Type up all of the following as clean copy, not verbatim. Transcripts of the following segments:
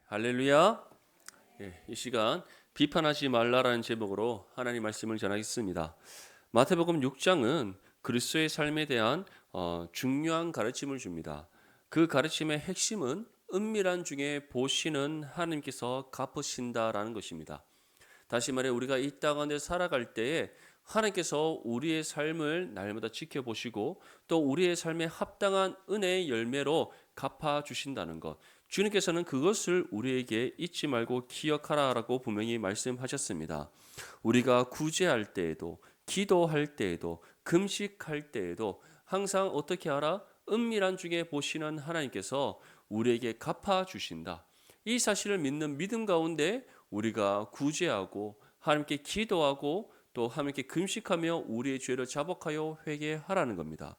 할렐루야. 이 시간 비판하지 말라라는 제목으로 하나님 말씀을 전하겠습니다. 마태복음 6장은 그리스도의 삶에 대한 중요한 가르침을 줍니다. 그 가르침의 핵심은 은밀한 중에 보시는 하나님께서 갚으신다라는 것입니다. 다시 말해 우리가 이 땅 가운데 살아갈 때에 하나님께서 우리의 삶을 날마다 지켜보시고 또 우리의 삶에 합당한 은혜의 열매로 갚아주신다는 것. 주님께서는 그것을 우리에게 잊지 말고 기억하라라고 분명히 말씀하셨습니다. 우리가 구제할 때에도 기도할 때에도 금식할 때에도 항상 어떻게 하라? 은밀한 중에 보시는 하나님께서 우리에게 갚아주신다. 이 사실을 믿는 믿음 가운데 우리가 구제하고 하나님께 기도하고 또 하나님께 금식하며 우리의 죄를 자복하여 회개하라는 겁니다.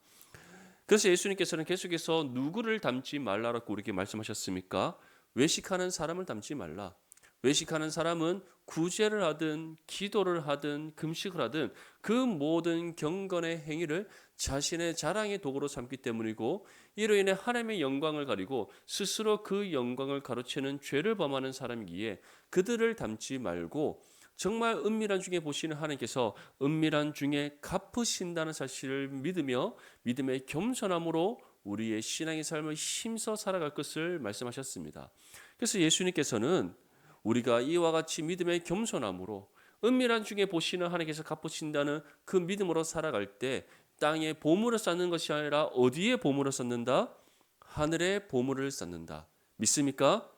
그래서 예수님께서는 계속해서 누구를 닮지 말라라고 우리에게 말씀하셨습니까? 외식하는 사람을 닮지 말라. 외식하는 사람은 구제를 하든 기도를 하든 금식을 하든 그 모든 경건의 행위를 자신의 자랑의 도구로 삼기 때문이고 이로 인해 하나님의 영광을 가리고 스스로 그 영광을 가로채는 죄를 범하는 사람이기에 그들을 닮지 말고 정말 은밀한 중에 보시는 하나님께서 은밀한 중에 갚으신다는 사실을 믿으며 믿음의 겸손함으로 우리의 신앙의 삶을 힘써 살아갈 것을 말씀하셨습니다. 그래서 예수님께서는 우리가 이와 같이 믿음의 겸손함으로 은밀한 중에 보시는 하나님께서 갚으신다는 그 믿음으로 살아갈 때 땅에 보물을 쌓는 것이 아니라 어디에 보물을 쌓는다? 하늘에 보물을 쌓는다. 믿습니까?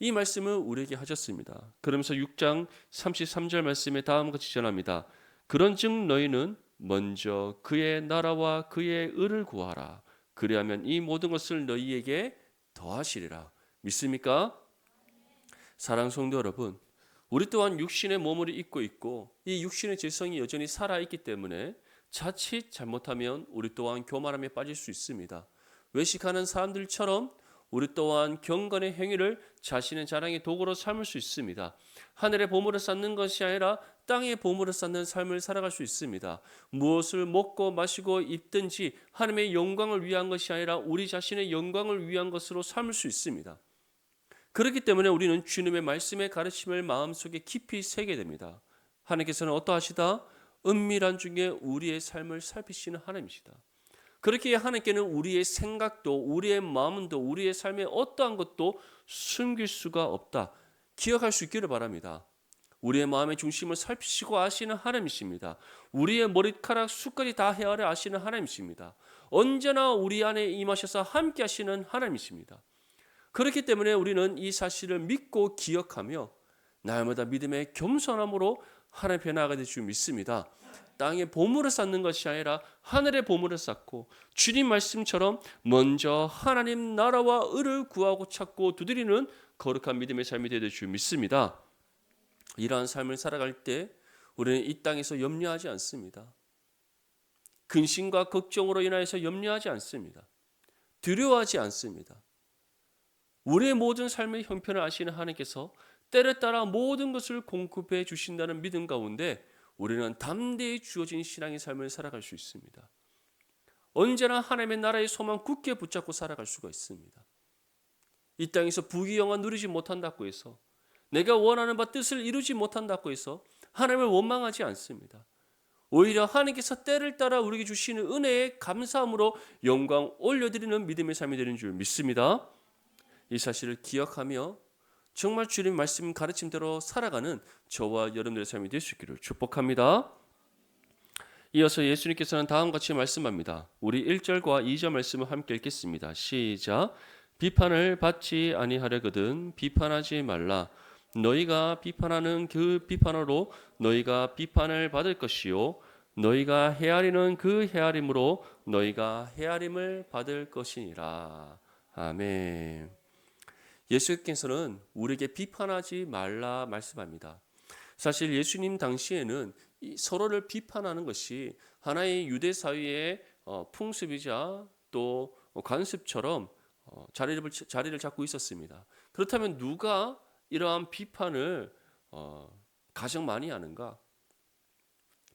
이 말씀을 우리에게 하셨습니다. 그러면서 6장 33절 말씀에 다음과 같이 전합니다. 그런즉 너희는 먼저 그의 나라와 그의 의를 구하라. 그리하면 이 모든 것을 너희에게 더하시리라. 믿습니까? 사랑하는 성도 여러분, 우리 또한 육신의 몸을 입고 있고 이 육신의 죄성이 여전히 살아있기 때문에 자칫 잘못하면 우리 또한 교만함에 빠질 수 있습니다. 외식하는 사람들처럼 우리 또한 경건의 행위를 자신의 자랑의 도구로 삼을 수 있습니다. 하늘의 보물을 쌓는 것이 아니라 땅의 보물을 쌓는 삶을 살아갈 수 있습니다. 무엇을 먹고 마시고 입든지 하나님의 영광을 위한 것이 아니라 우리 자신의 영광을 위한 것으로 삼을 수 있습니다. 그렇기 때문에 우리는 주님의 말씀의 가르침을 마음속에 깊이 새게 됩니다. 하나님께서는 어떠하시다? 은밀한 중에 우리의 삶을 살피시는 하나님이시다. 그렇게 하나님께는 우리의 생각도 우리의 마음도 우리의 삶의 어떠한 것도 숨길 수가 없다. 기억할 수 있기를 바랍니다. 우리의 마음의 중심을 살피시고 아시는 하나님이십니다. 우리의 머리카락 숱까지 다 헤아려 아시는 하나님이십니다. 언제나 우리 안에 임하셔서 함께 하시는 하나님이십니다. 그렇기 때문에 우리는 이 사실을 믿고 기억하며 날마다 믿음의 겸손함으로 하나님 앞에 나아가게 될 줄 믿습니다. 땅에 보물을 쌓는 것이 아니라 하늘의 보물을 쌓고 주님 말씀처럼 먼저 하나님 나라와 의를 구하고 찾고 두드리는 거룩한 믿음의 삶이 되게 될 줄 믿습니다. 이러한 삶을 살아갈 때 우리는 이 땅에서 염려하지 않습니다. 근심과 걱정으로 인하여서 염려하지 않습니다. 두려워하지 않습니다. 우리의 모든 삶의 형편을 아시는 하나님께서 때를 따라 모든 것을 공급해 주신다는 믿음 가운데 우리는 담대히 주어진 신앙의 삶을 살아갈 수 있습니다. 언제나 하나님의 나라의 소망 굳게 붙잡고 살아갈 수가 있습니다. 이 땅에서 부귀영화 누리지 못한다고 해서 내가 원하는 바 뜻을 이루지 못한다고 해서 하나님을 원망하지 않습니다. 오히려 하나님께서 때를 따라 우리에게 주시는 은혜에 감사함으로 영광 올려드리는 믿음의 삶이 되는 줄 믿습니다. 이 사실을 기억하며 정말 주님 말씀 가르침대로 살아가는 저와 여러분들의 삶이 될 수 있기를 축복합니다. 이어서 예수님께서는 다음과 같이 말씀합니다. 우리 1절과 2절 말씀을 함께 읽겠습니다. 시작. 비판을 받지 아니하려거든 비판하지 말라. 너희가 비판하는 그 비판으로 너희가 비판을 받을 것이요 너희가 헤아리는 그 헤아림으로 너희가 헤아림을 받을 것이니라. 아멘. 예수께서는 우리에게 비판하지 말라 말씀합니다. 사실 예수님 당시에는 서로를 비판하는 것이 하나의 유대 사회의 풍습이자 또 관습처럼 자리를 잡고 있었습니다. 그렇다면 누가 이러한 비판을 가장 많이 하는가?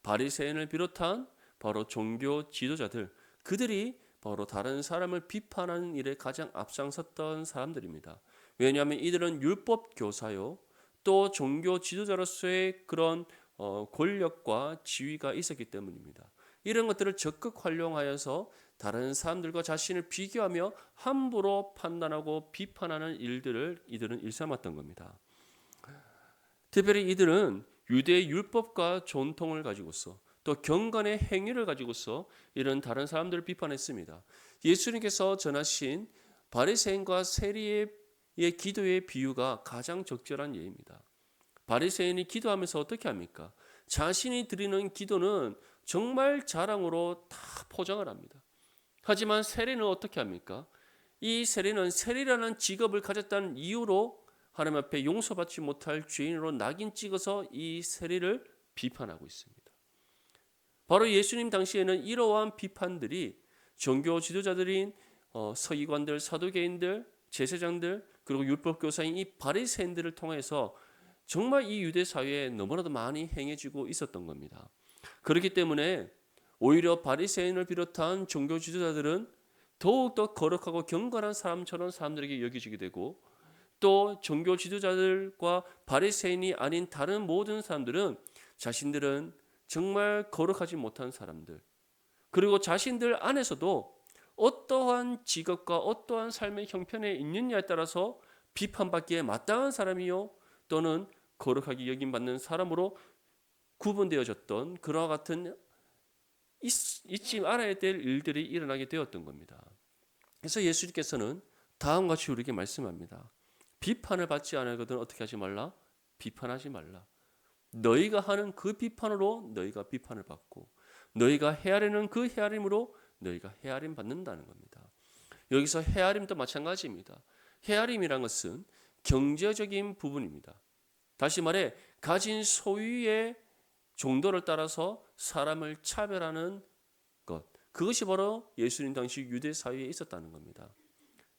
바리새인을 비롯한 바로 종교 지도자들, 그들이 바로 다른 사람을 비판하는 일에 가장 앞장섰던 사람들입니다. 왜냐하면 이들은 율법 교사요, 또 종교 지도자로서의 그런 권력과 지위가 있었기 때문입니다. 이런 것들을 적극 활용하여서 다른 사람들과 자신을 비교하며 함부로 판단하고 비판하는 일들을 이들은 일삼았던 겁니다. 특별히 이들은 유대의 율법과 전통을 가지고서 또 경건의 행위를 가지고서 이런 다른 사람들을 비판했습니다. 예수님께서 전하신 바리새인과 세리의 기도의 비유가 가장 적절한 예입니다. 바리새인이 기도하면서 어떻게 합니까? 자신이 드리는 기도는 정말 자랑으로 다 포장을 합니다. 하지만 세리는 어떻게 합니까? 이 세리는 세리라는 직업을 가졌다는 이유로 하나님 앞에 용서받지 못할 죄인으로 낙인 찍어서 이 세리를 비판하고 있습니다. 바로 예수님 당시에는 이러한 비판들이 종교 지도자들인 서기관들, 사두개인들, 제사장들, 그리고 율법교사인 이 바리새인들을 통해서 정말 이 유대 사회에 너무나도 많이 행해지고 있었던 겁니다. 그렇기 때문에 오히려 바리새인을 비롯한 종교 지도자들은 더욱더 거룩하고 경건한 사람처럼 사람들에게 여겨지게 되고, 또 종교 지도자들과 바리새인이 아닌 다른 모든 사람들은 자신들은 정말 거룩하지 못한 사람들, 그리고 자신들 안에서도 어떠한 직업과 어떠한 삶의 형편에 있느냐에 따라서 비판받기에 마땅한 사람이요 또는 거룩하게 여김받는 사람으로 구분되어졌던 그와 같은 잊지 말아야 될 일들이 일어나게 되었던 겁니다. 그래서 예수님께서는 다음과 같이 우리에게 말씀합니다. 비판을 받지 않거든 어떻게 하지 말라? 비판하지 말라. 너희가 하는 그 비판으로 너희가 비판을 받고, 너희가 헤아리는 그 헤아림으로 너희가 헤아림 받는다는 겁니다. 여기서 헤아림도 마찬가지입니다. 헤아림이란 것은 경제적인 부분입니다. 다시 말해 가진 소유의 정도를 따라서 사람을 차별하는 것, 그것이 바로 예수님 당시 유대 사회에 있었다는 겁니다.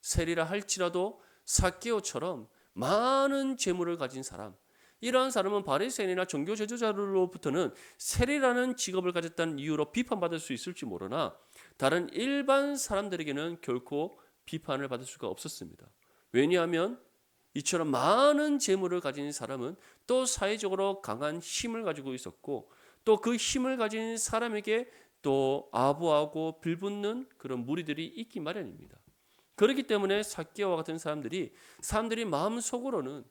세리라 할지라도 삭개오처럼 많은 재물을 가진 사람, 이러한 사람은 바리새인이나 종교 지도자로부터는 세리라는 직업을 가졌다는 이유로 비판받을 수 있을지 모르나 다른 일반 사람들에게는 결코 비판을 받을 수가 없었습니다. 왜냐하면 이처럼 많은 재물을 가진 사람은 또 사회적으로 강한 힘을 가지고 있었고, 또 그 힘을 가진 사람에게 또 아부하고 빌붙는 그런 무리들이 있기 마련입니다. 그렇기 때문에 삭개오와 같은 사람들이 마음속으로는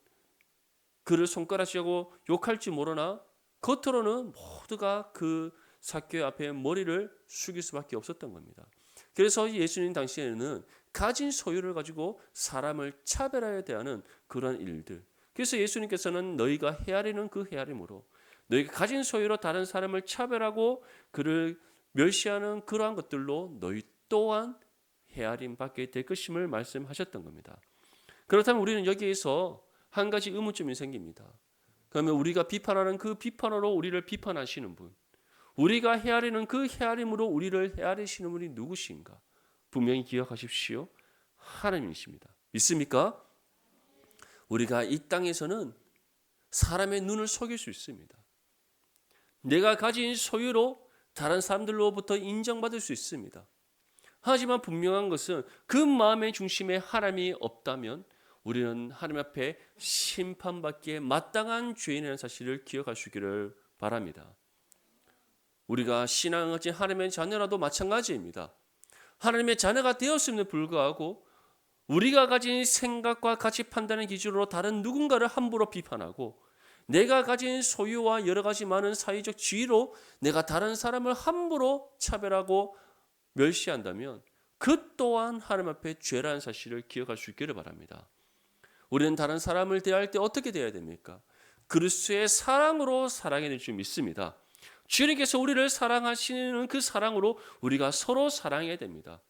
그를 손가락질하고 욕할지 모르나 겉으로는 모두가 그 삭개오 앞에 머리를 숙일 수밖에 없었던 겁니다. 그래서 예수님 당시에는 가진 소유를 가지고 사람을 차별하여 대하는 그런 일들, 그래서 예수님께서는 너희가 헤아리는 그 헤아림으로, 너희가 가진 소유로 다른 사람을 차별하고 그를 멸시하는 그러한 것들로 너희 또한 헤아림 받게 될 것임을 말씀하셨던 겁니다. 그렇다면 우리는 여기에서 한 가지 의문점이 생깁니다. 그러면 우리가 비판하는 그 비판으로 우리를 비판하시는 분, 우리가 헤아리는 그 헤아림으로 우리를 헤아리시는 분이 누구신가? 분명히 기억하십시오. 하나님이십니다. 믿습니까? 우리가 이 땅에서는 사람의 눈을 속일 수 있습니다. 내가 가진 소유로 다른 사람들로부터 인정받을 수 있습니다. 하지만 분명한 것은 그 마음의 중심에 하나님이 없다면 우리는 하나님 앞에 심판받기에 마땅한 죄인이라는 사실을 기억할 수 있기를 바랍니다. 우리가 신앙을 가진 하나님의 자녀라도 마찬가지입니다. 하나님의 자녀가 되었음에도 불구하고 우리가 가진 생각과 가치 판단의 기준으로 다른 누군가를 함부로 비판하고, 내가 가진 소유와 여러 가지 많은 사회적 지위로 내가 다른 사람을 함부로 차별하고 멸시한다면 그 또한 하나님 앞에 죄라는 사실을 기억할 수 있기를 바랍니다. 우리는 다른 사람을 대할 때 어떻게 대해야 됩니까? 그리스도의 사랑으로 사랑해야 될 줄 믿습니다. 주님께서 우리를 사랑하시는 그 사랑으로 우리가 서로 사랑해야 됩니다.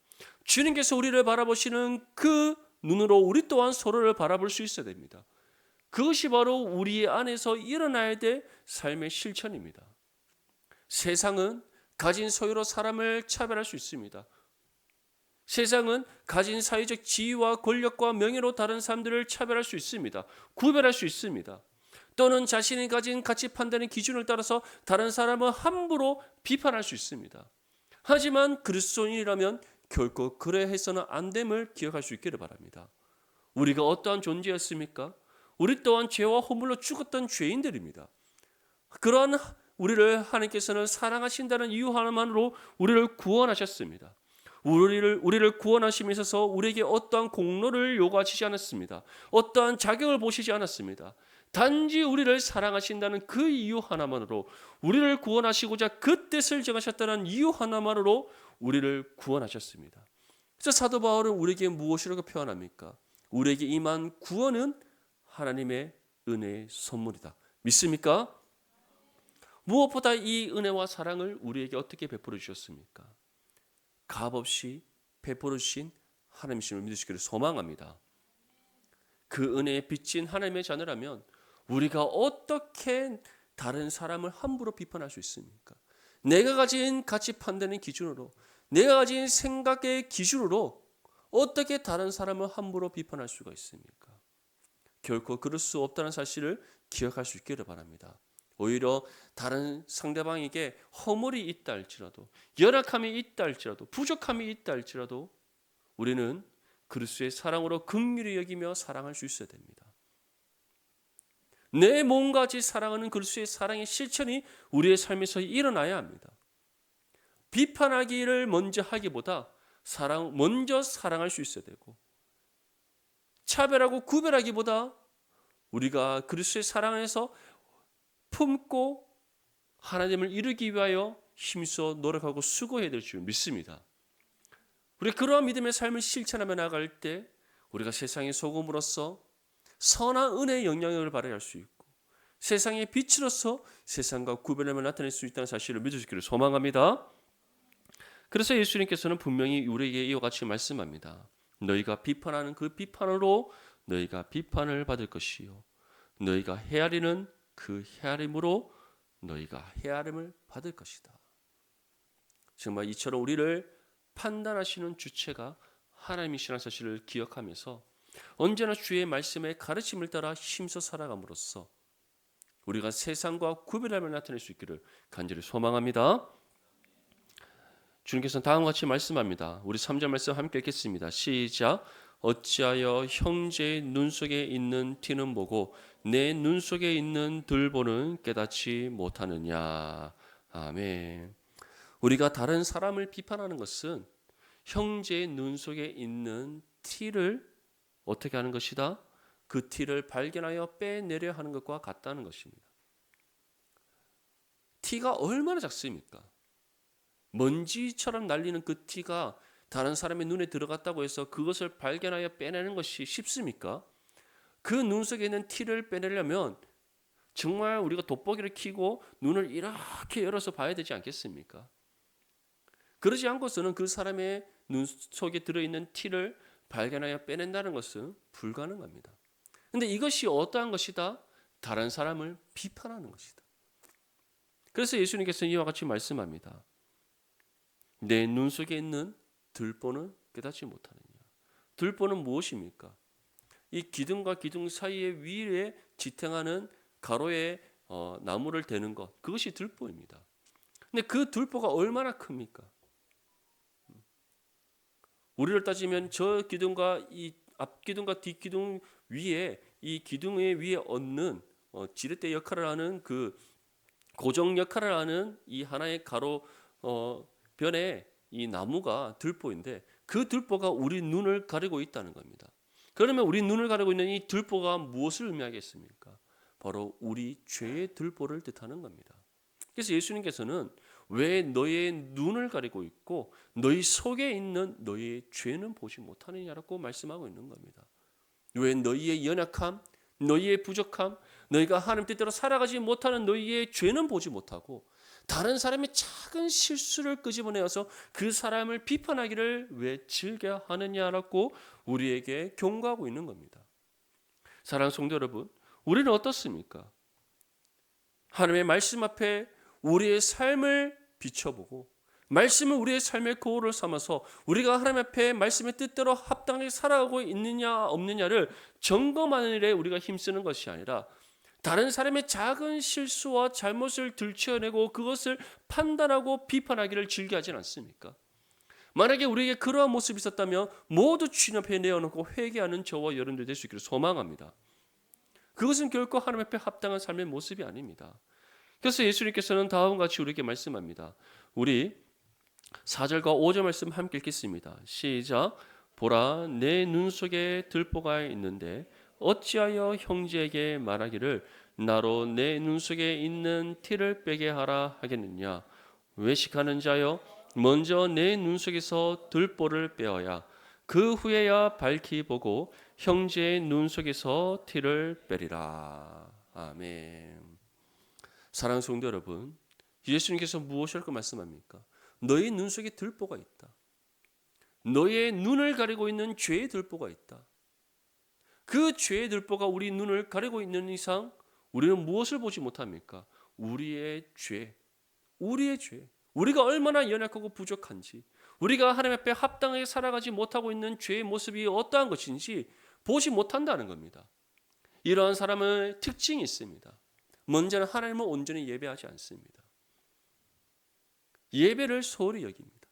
주님께서 우리를 바라보시는 그 눈으로 우리 또한 서로를 바라볼 수 있어야 됩니다. 그것이 바로 우리 안에서 일어나야 될 삶의 실천입니다. 세상은 가진 소유로 사람을 차별할 수 있습니다. 세상은 가진 사회적 지위와 권력과 명예로 다른 사람들을 차별할 수 있습니다. 구별할 수 있습니다. 또는 자신이 가진 가치 판단의 기준을 따라서 다른 사람을 함부로 비판할 수 있습니다. 하지만 그리스도인이라면 결코 그래 해서는 안 됨을 기억할 수 있기를 바랍니다. 우리가 어떠한 존재였습니까? 우리 또한 죄와 허물로 죽었던 죄인들입니다. 그러한 우리를 하나님께서는 사랑하신다는 이유 하나만으로 우리를 구원하셨습니다. 우리를 구원하심에 있어서 우리에게 어떠한 공로를 요구하시지 않았습니다. 어떠한 자격을 보시지 않았습니다. 단지 우리를 사랑하신다는 그 이유 하나만으로, 우리를 구원하시고자 그 뜻을 정하셨다는 이유 하나만으로 우리를 구원하셨습니다. 그래서 사도 바울은 우리에게 무엇이라고 표현합니까? 우리에게 임한 구원은 하나님의 은혜의 선물이다. 믿습니까? 무엇보다 이 은혜와 사랑을 우리에게 어떻게 베풀어 주셨습니까? 값없이 베풀어 주신 하나님이심을 믿으시기를 소망합니다. 그 은혜에 빚진 하나님의 자녀라면 우리가 어떻게 다른 사람을 함부로 비판할 수 있습니까? 내가 가진 가치 판단의 기준으로, 내가 가진 생각의 기준으로 어떻게 다른 사람을 함부로 비판할 수가 있습니까? 결코 그럴 수 없다는 사실을 기억할 수 있기를 바랍니다. 오히려 다른 상대방에게 허물이 있다 할지라도, 연약함이 있다 할지라도, 부족함이 있다 할지라도 우리는 그리스도의 사랑으로 긍휼히 여기며 사랑할 수 있어야 됩니다. 내 몸같이 사랑하는 그리스도의 사랑의 실천이 우리의 삶에서 일어나야 합니다. 비판하기를 먼저 하기보다 먼저 사랑할 수 있어야 되고, 차별하고 구별하기보다 우리가 그리스도의 사랑 안에서 품고 하나님을 이루기 위하여 힘써 노력하고 수고해야 될 줄 믿습니다. 우리가 그러한 믿음의 삶을 실천하며 나아갈 때 우리가 세상의 소금으로서 선한 은혜의 영향력을 발휘할 수 있고, 세상의 빛으로서 세상과 구별함을 나타낼 수 있다는 사실을 믿으시기를 소망합니다. 그래서 예수님께서는 분명히 우리에게 이와 같이 말씀합니다. 너희가 비판하는 그 비판으로 너희가 비판을 받을 것이요, 너희가 헤아리는 그 헤아림으로 너희가 헤아림을 받을 것이다. 정말 이처럼 우리를 판단하시는 주체가 하나님이시라는 사실을 기억하면서 언제나 주의 말씀의 가르침을 따라 힘써 살아감으로써 우리가 세상과 구별함을 나타낼 수 있기를 간절히 소망합니다. 주님께서는 다음과 같이 말씀합니다. 우리 3절 말씀 함께 읽겠습니다. 시작. 어찌하여 형제의 눈 속에 있는 티는 보고 내 눈 속에 있는 들보는 깨닫지 못하느냐. 아멘. 우리가 다른 사람을 비판하는 것은 형제의 눈 속에 있는 티를 어떻게 하는 것이다? 그 티를 발견하여 빼내려 하는 것과 같다는 것입니다. 티가 얼마나 작습니까? 먼지처럼 날리는 그 티가 다른 사람의 눈에 들어갔다고 해서 그것을 발견하여 빼내는 것이 쉽습니까? 그 눈 속에 있는 티를 빼내려면 정말 우리가 돋보기를 켜고 눈을 이렇게 열어서 봐야 되지 않겠습니까? 그러지 않고서는 그 사람의 눈 속에 들어있는 티를 발견하여 빼낸다는 것은 불가능합니다. 그런데 이것이 어떠한 것이다? 다른 사람을 비판하는 것이다. 그래서 예수님께서는 이와 같이 말씀합니다. 내 눈 속에 있는 들보는 깨닫지 못하느냐. 들보는 무엇입니까? 이 기둥과 기둥 사이의 위에 지탱하는 가로에 나무를 대는 것, 그것이 들보입니다. 근데 그 들보가 얼마나 큽니까? 우리를 따지면 저 기둥과 이 앞기둥과 뒷기둥 위에 이 기둥의 위에 얹는 지렛대 역할을 하는 그 고정 역할을 하는 이 하나의 가로 변에 이 나무가 들보인데 그 들보가 우리 눈을 가리고 있다는 겁니다. 그러면 우리 눈을 가리고 있는 이 들보가 무엇을 의미하겠습니까? 바로 우리 죄의 들보를 뜻하는 겁니다. 그래서 예수님께서는 왜 너의 눈을 가리고 있고 너희 속에 있는 너희의 죄는 보지 못하느냐라고 말씀하고 있는 겁니다. 왜 너희의 연약함, 너희의 부족함, 너희가 하나님 뜻대로 살아가지 못하는 너희의 죄는 보지 못하고 다른 사람의 작은 실수를 끄집어내어서 그 사람을 비판하기를 왜 즐겨 하느냐라고 우리에게 경고하고 있는 겁니다. 사랑하는 성도 여러분, 우리는 어떻습니까? 하나님의 말씀 앞에 우리의 삶을 비춰보고 말씀을 우리의 삶의 거울을 삼아서 우리가 하나님 앞에 말씀의 뜻대로 합당하게 살아가고 있느냐 없느냐를 점검하는 일에 우리가 힘쓰는 것이 아니라 다른 사람의 작은 실수와 잘못을 들춰내고 그것을 판단하고 비판하기를 즐겨하지 않습니까? 만약에 우리에게 그러한 모습이 있었다면 모두 주님 앞에 내어놓고 회개하는 저와 여러분들 될 수 있기를 소망합니다. 그것은 결코 하나님 앞에 합당한 삶의 모습이 아닙니다. 그래서 예수님께서는 다음과 같이 우리에게 말씀합니다. 우리 4절과 5절 말씀 함께 읽겠습니다. 시작. 보라, 내 눈 속에 들보가 있는데 어찌하여 형제에게 말하기를 나로 내 눈 속에 있는 티를 빼게 하라 하겠느냐. 외식하는 자여, 먼저 내 눈 속에서 들보를 빼어야 그 후에야 밝히 보고 형제의 눈 속에서 티를 빼리라. 아멘. 사랑하는 성도 여러분, 예수님께서 무엇이라고 말씀합니까? 너희 눈 속에 들보가 있다. 너의 눈을 가리고 있는 죄의 들보가 있다. 그 죄의 들보가 우리 눈을 가리고 있는 이상 우리는 무엇을 보지 못합니까? 우리의 죄. 우리의 죄. 우리가 얼마나 연약하고 부족한지, 우리가 하나님 앞에 합당하게 살아가지 못하고 있는 죄의 모습이 어떠한 것인지 보지 못한다는 겁니다. 이러한 사람의 특징이 있습니다. 먼저는 하나님을 온전히 예배하지 않습니다. 예배를 소홀히 여깁니다.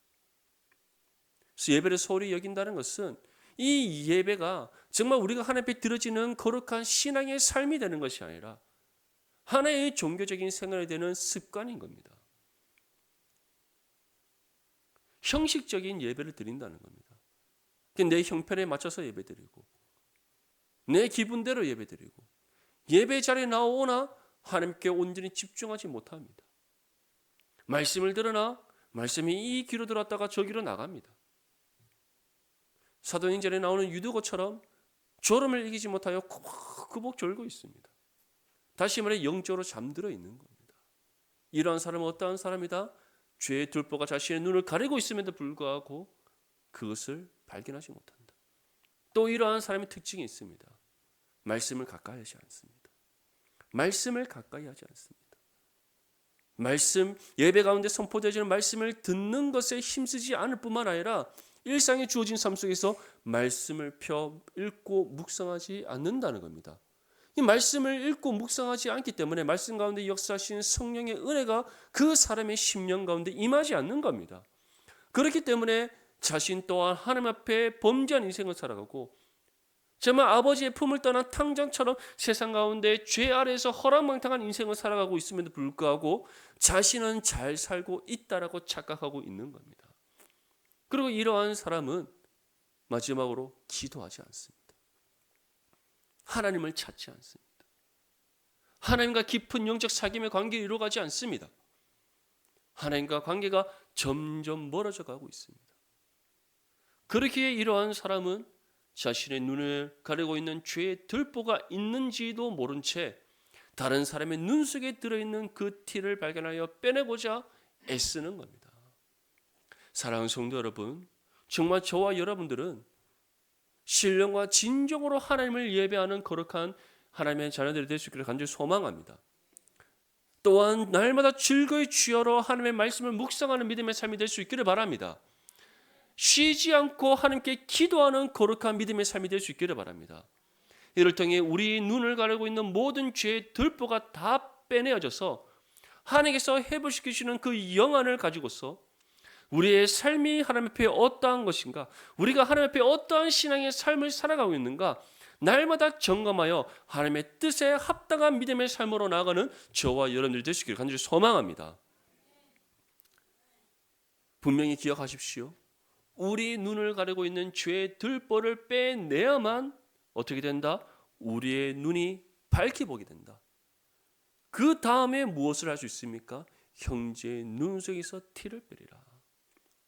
그래서 예배를 소홀히 여긴다는 것은 이 예배가 정말 우리가 하나님 앞에 드려지는 거룩한 신앙의 삶이 되는 것이 아니라 하나의 종교적인 생활이 되는 습관인 겁니다. 형식적인 예배를 드린다는 겁니다. 내 형편에 맞춰서 예배드리고 내 기분대로 예배드리고 예배 자리에 나오나 하나님께 온전히 집중하지 못합니다. 말씀을 들으나 말씀이 이 귀로 들었다가 저 귀로 나갑니다. 사도행전에 나오는 유두고처럼 졸음을 이기지 못하여 꾸벅꾸벅 졸고 있습니다. 다시 말해 영적으로 잠들어 있는 겁니다. 이러한 사람은 어떠한 사람이다? 죄의 들보가 자신의 눈을 가리고 있음에도 불구하고 그것을 발견하지 못한다. 또 이러한 사람의 특징이 있습니다. 말씀을 가까이 하지 않습니다. 말씀을 가까이 하지 않습니다. 말씀, 예배 가운데 선포되어지는 말씀을 듣는 것에 힘쓰지 않을 뿐만 아니라 일상에 주어진 삶 속에서 말씀을 읽고 묵상하지 않는다는 겁니다. 이 말씀을 읽고 묵상하지 않기 때문에 말씀 가운데 역사하시는 성령의 은혜가 그 사람의 심령 가운데 임하지 않는 겁니다. 그렇기 때문에 자신 또한 하나님 앞에 범죄한 인생을 살아가고 정말 아버지의 품을 떠난 탕장처럼 세상 가운데 죄 아래에서 허랑방탕한 인생을 살아가고 있음에도 불구하고 자신은 잘 살고 있다라고 착각하고 있는 겁니다. 그리고 이러한 사람은 마지막으로 기도하지 않습니다. 하나님을 찾지 않습니다. 하나님과 깊은 영적 사귐의 관계를 이루어가지 않습니다. 하나님과 관계가 점점 멀어져 가고 있습니다. 그렇기에 이러한 사람은 자신의 눈을 가리고 있는 죄의 들보가 있는지도 모른 채 다른 사람의 눈 속에 들어있는 그 티를 발견하여 빼내고자 애쓰는 겁니다. 사랑하는 성도 여러분, 정말 저와 여러분들은 신령과 진정으로 하나님을 예배하는 거룩한 하나님의 자녀들이 될 수 있기를 간절히 소망합니다. 또한 날마다 즐거이 취하러 하나님의 말씀을 묵상하는 믿음의 삶이 될 수 있기를 바랍니다. 쉬지 않고 하나님께 기도하는 거룩한 믿음의 삶이 될 수 있기를 바랍니다. 이를 통해 우리 눈을 가리고 있는 모든 죄의 들보가 다 빼내어져서 하나님께서 회복시키시는 그 영안을 가지고서 우리의 삶이 하나님 앞에 어떠한 것인가, 우리가 하나님 앞에 어떠한 신앙의 삶을 살아가고 있는가 날마다 점검하여 하나님의 뜻에 합당한 믿음의 삶으로 나아가는 저와 여러분들이 되시기를 간절히 소망합니다. 분명히 기억하십시오. 우리 눈을 가리고 있는 죄의 들보를 빼내야만 어떻게 된다? 우리의 눈이 밝히 보게 된다. 그 다음에 무엇을 할 수 있습니까? 형제의 눈 속에서 티를 빼리라.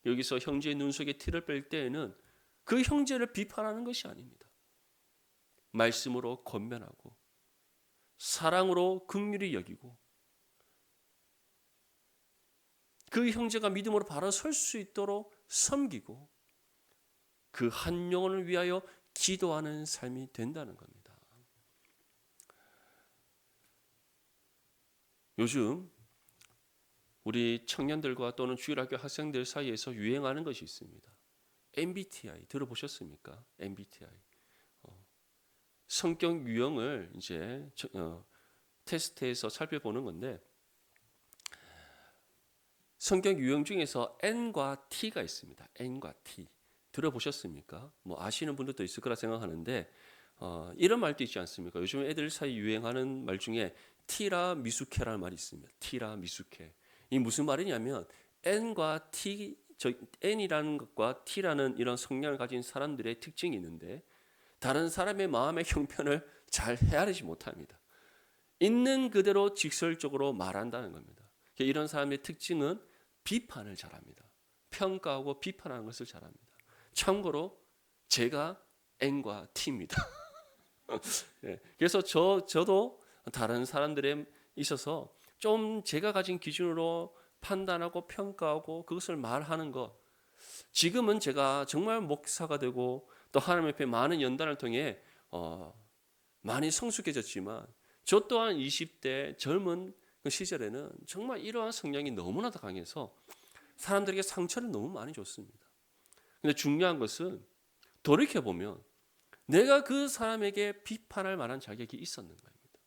여기서 형제의 눈 속에 티를 뺄 때에는 그 형제를 비판하는 것이 아닙니다. 말씀으로 권면하고 사랑으로 긍휼히 여기고 그 형제가 믿음으로 바로 설 수 있도록 섬기고 그 한 영혼을 위하여 기도하는 삶이 된다는 겁니다. 요즘 우리 청년들과 또는 주일학교 학생들 사이에서 유행하는 것이 있습니다. MBTI 들어보셨습니까? MBTI. 성격 유형을 이제 테스트해서 살펴보는 건데 성경 유형 중에서 N과 T가 있습니다. N과 T. 들어보셨습니까? 뭐 아시는 분들도 있을 거라 생각하는데 이런 말도 있지 않습니까? 요즘 애들 사이 유행하는 말 중에 티라 미수케라는 말이 있습니다. 티라 미수케. 이 무슨 말이냐면 N과 T, N이라는 것과 T라는 이런 성향을 가진 사람들의 특징이 있는데 다른 사람의 마음의 형편을 잘 헤아리지 못합니다. 있는 그대로 직설적으로 말한다는 겁니다. 이런 사람의 특징은 비판을 잘합니다. 평가하고 비판하는 것을 잘합니다. 참고로 제가 N과 T입니다. 예, 그래서 저도 다른 사람들에 있어서 좀 제가 가진 기준으로 판단하고 평가하고 그것을 말하는 것. 지금은 제가 정말 목사가 되고 또 하나님 앞에 많은 연단을 통해 많이 성숙해졌지만 저 또한 20대 젊은 그 시절에는 정말 이러한 성향이 너무나도 강해서 사람들에게 상처를 너무 많이 줬습니다. 근데 중요한 것은 돌이켜보면 내가 그 사람에게 비판할 만한 자격이 있었는가입니다.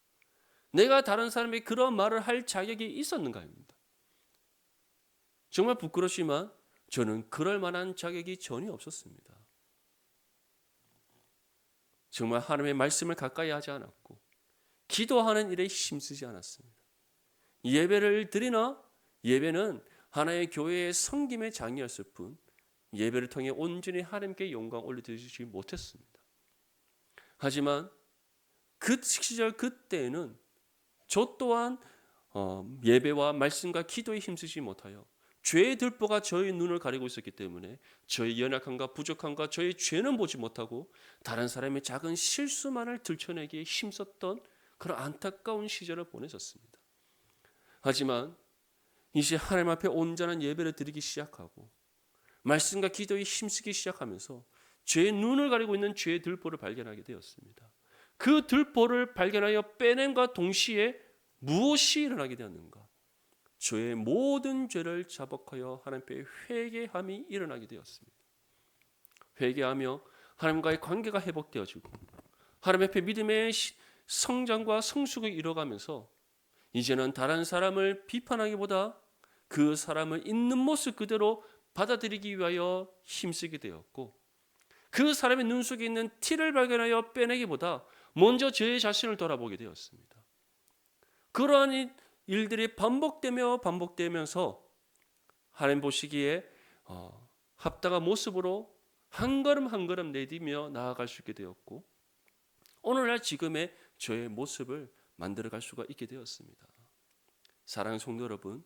내가 다른 사람에게 그런 말을 할 자격이 있었는가입니다. 정말 부끄럽지만 저는 그럴 만한 자격이 전혀 없었습니다. 정말 하나님의 말씀을 가까이 하지 않았고 기도하는 일에 힘쓰지 않았습니다. 예배를 드리나 예배는 하나의 교회의 섬김의 장이었을 뿐 예배를 통해 온전히 하나님께 영광 올려드리지 못했습니다. 하지만 그 시절 그때에는 저 또한 예배와 말씀과 기도에 힘쓰지 못하여 죄의 들보가 저의 눈을 가리고 있었기 때문에 저의 연약함과 부족함과 저의 죄는 보지 못하고 다른 사람의 작은 실수만을 들춰내기에 힘썼던 그런 안타까운 시절을 보내셨습니다. 하지만 이제 하나님 앞에 온전한 예배를 드리기 시작하고 말씀과 기도에 힘쓰기 시작하면서 죄의 눈을 가리고 있는 죄의 들보를 발견하게 되었습니다. 그 들보를 발견하여 빼냄과 동시에 무엇이 일어나게 되었는가? 저의 모든 죄를 자복하여 하나님 앞에 회개함이 일어나게 되었습니다. 회개하며 하나님과의 관계가 회복되어지고 하나님 앞에 믿음의 성장과 성숙을 이뤄가면서 이제는 다른 사람을 비판하기보다 그 사람을 있는 모습 그대로 받아들이기 위하여 힘쓰게 되었고 그 사람의 눈 속에 있는 티를 발견하여 빼내기보다 먼저 제 자신을 돌아보게 되었습니다. 그러한 일들이 반복되면서 하나님 보시기에 합당한 모습으로 한 걸음 한 걸음 내디며 나아갈 수 있게 되었고 오늘날 지금의 저의 모습을 만들어갈 수가 있게 되었습니다. 사랑하는 성도 여러분,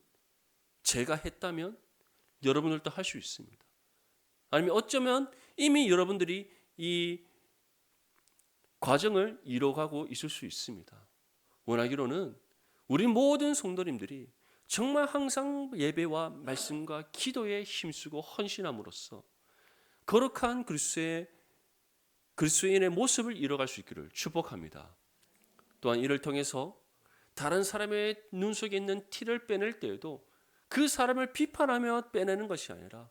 제가 했다면 여러분들도 할 수 있습니다. 아니면 어쩌면 이미 여러분들이 이 과정을 이뤄가고 있을 수 있습니다. 원하기로는 우리 모든 성도님들이 정말 항상 예배와 말씀과 기도에 힘쓰고 헌신함으로써 거룩한 그리스도인의 모습을 이뤄갈 수 있기를 축복합니다. 또한 이를 통해서 다른 사람의 눈 속에 있는 티를 빼낼 때에도 그 사람을 비판하며 빼내는 것이 아니라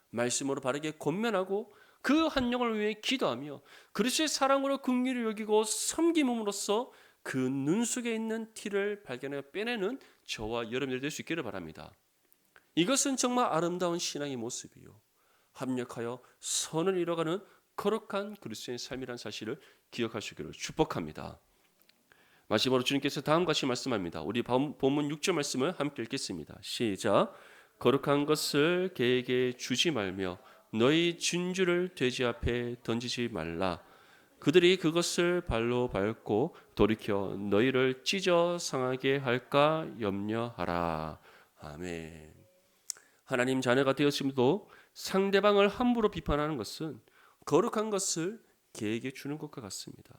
말씀으로 바르게 권면하고 그 한 영을 위해 기도하며 그리스도의 사랑으로 긍휼히 여기고 섬김으로써 그 눈 속에 있는 티를 발견하여 빼내는 저와 여러분들이 될 수 있기를 바랍니다. 이것은 정말 아름다운 신앙의 모습이요 합력하여 선을 이뤄가는 거룩한 그리스도의 삶이라는 사실을 기억하시기를 축복합니다. 마지막으로 주님께서 다음과 같이 말씀합니다. 우리 본문 6절 말씀을 함께 읽겠습니다. 시작. 거룩한 것을 개에게 주지 말며 너희 진주를 돼지 앞에 던지지 말라. 그들이 그것을 발로 밟고 돌이켜 너희를 찢어 상하게 할까 염려하라. 아멘. 하나님 자녀가 되었음에도 상대방을 함부로 비판하는 것은 거룩한 것을 개에게 주는 것과 같습니다.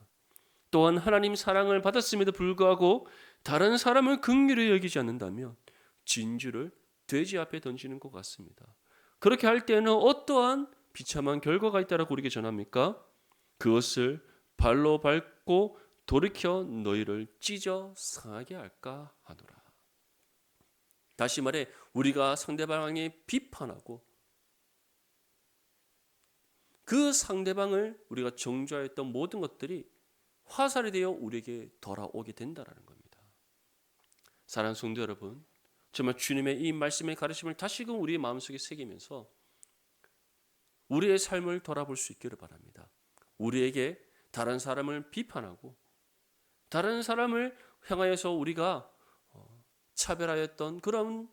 또한 하나님 사랑을 받았음에도 불구하고 다른 사람을 긍휼히 여기지 않는다면 진주를 돼지 앞에 던지는 것 같습니다. 그렇게 할 때는 어떠한 비참한 결과가 있다라고 우리에게 전합니까? 그것을 발로 밟고 돌이켜 너희를 찢어 상하게 할까 하노라. 다시 말해 우리가 상대방에 비판하고 그 상대방을 우리가 정죄하였던 모든 것들이 화살이 되어 우리에게 돌아오게 된다는 겁니다. 사랑하는 성도 여러분, 정말 주님의 이 말씀의 가르침을 다시금 우리의 마음속에 새기면서 우리의 삶을 돌아볼 수 있기를 바랍니다. 우리에게 다른 사람을 비판하고 다른 사람을 향하여서 우리가 차별하였던 그런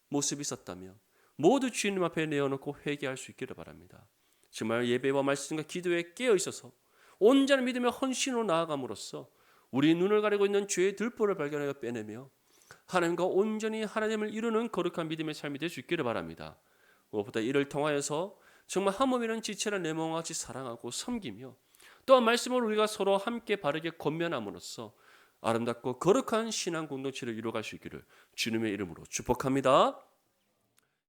모습이 있었다면 모두 주님 앞에 내어놓고 회개할 수 있기를 바랍니다. 정말 예배와 말씀과 기도에 깨어 있어서 온전한 믿음의 헌신으로 나아감으로써 우리 눈을 가리고 있는 죄의 들보를 발견하여 빼내며 하나님과 온전히 하나님을 이루는 거룩한 믿음의 삶이 될 수 있기를 바랍니다. 무엇보다 이를 통하여서 정말 한 몸이라는 지체를 내 몸과 같이 사랑하고 섬기며 또한 말씀을 우리가 서로 함께 바르게 권면함으로써 아름답고 거룩한 신앙 공동체를 이루어갈 수 있기를 주님의 이름으로 축복합니다.